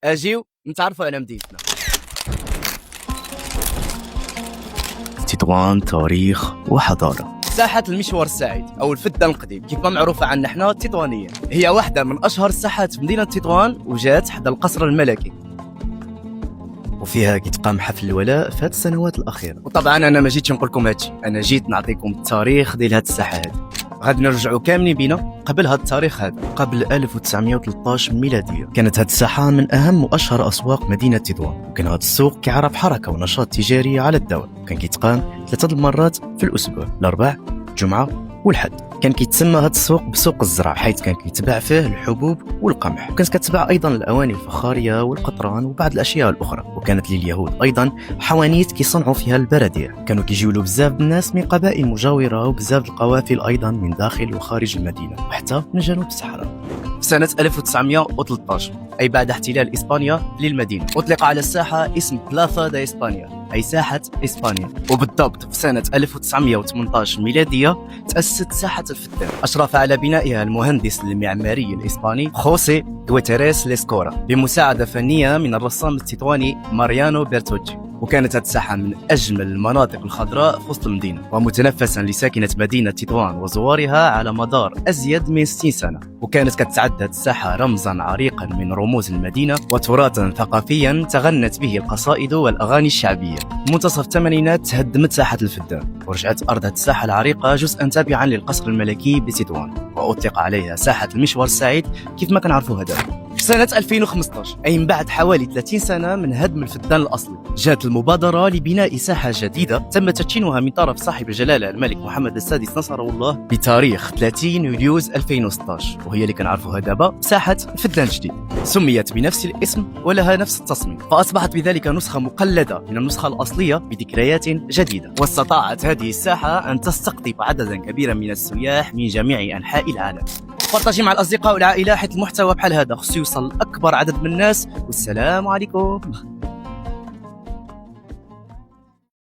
اجيو نتعرفوا على مدينتنا. تطوان تاريخ وحضارة. ساحة المشوار السعيد أو الفدان القديم كيف ما معروفة عنا حنا التطوانية، هي واحدة من أشهر الساحات في مدينة تطوان وجات حدا القصر الملكي، وفيها كيتقام حفل الولاء في هاد السنوات الأخيرة. وطبعا أنا ما جيتش نقول لكم هادشي، أنا جيت نعطيكم التاريخ ديال هاد الساحة هادي. غادي نرجعوا كاملين بينا قبل هاد التاريخ هذا، قبل 1913 ميلادية. كانت هاد الساحة من أهم وأشهر أسواق مدينة تطوان، وكان هاد السوق كيعرف حركة ونشاط تجاري على الدوام، وكان كيتقام 3 المرات في الأسبوع، الأربع، الجمعة والحد. كان كيتسمى هاد السوق بسوق الزرع، حيث كان كيتباع فيه الحبوب والقمح، وكانت كتباع ايضا الاواني الفخاريه والقطران وبعض الاشياء الاخرى. وكانت لليهود ايضا حوانيت كيصنعوا فيها البراديع، كانوا كيجيو له بزاف الناس من قبائل مجاوره وبزاف القوافل ايضا من داخل وخارج المدينه وحتى من جنوب الصحراء. في سنة 1913 أي بعد احتلال إسبانيا للمدينة، أطلق على الساحة اسم بلاثا دا إسبانيا أي ساحة إسبانيا. وبالضبط في سنة 1918 ميلادية تأسست ساحة الفدان، أشرف على بنائها المهندس المعماري الإسباني خوسي دويتيريس ليسكورا بمساعدة فنية من الرسام التطواني ماريانو بيرتوجي. وكانت هذه الساحة من أجمل المناطق الخضراء في وسط المدينة، ومتنفسا لساكنة مدينة تطوان وزوارها على مدار أزيد من 60 سنة. وكانت كتعد هذه الساحة رمزا عريقا من رموز المدينة وتراثا ثقافيا تغنت به القصائد والأغاني الشعبية. منتصف الثمانينات تهدمت ساحة الفدان، ورجعت أرض هذه الساحة العريقة جزءا تابعا للقصر الملكي بتطوان، وأطلق عليها ساحة المشوار السعيد كيف ما كنعرفوها دابا. في سنة 2015 أي من بعد حوالي 30 سنة من هدم الفدان الأصلي، جاءت المبادرة لبناء ساحة جديدة تم تدشينها من طرف صاحب الجلالة الملك محمد السادس نصره الله بتاريخ 30 يوليو 2016، وهي اللي كنعرفوها دابا ساحة الفدان الجديد. سميت بنفس الاسم ولها نفس التصميم، فأصبحت بذلك نسخة مقلدة من النسخة الأصلية بذكريات جديدة. واستطاعت هذه الساحة أن تستقطب عددا كبيرا من السياح من جميع أنحاء العالم. بارطاجي مع الأصدقاء والعائلة حيث المحتوى بحال هذا خصو يوصل لأكبر عدد من الناس. والسلام عليكم.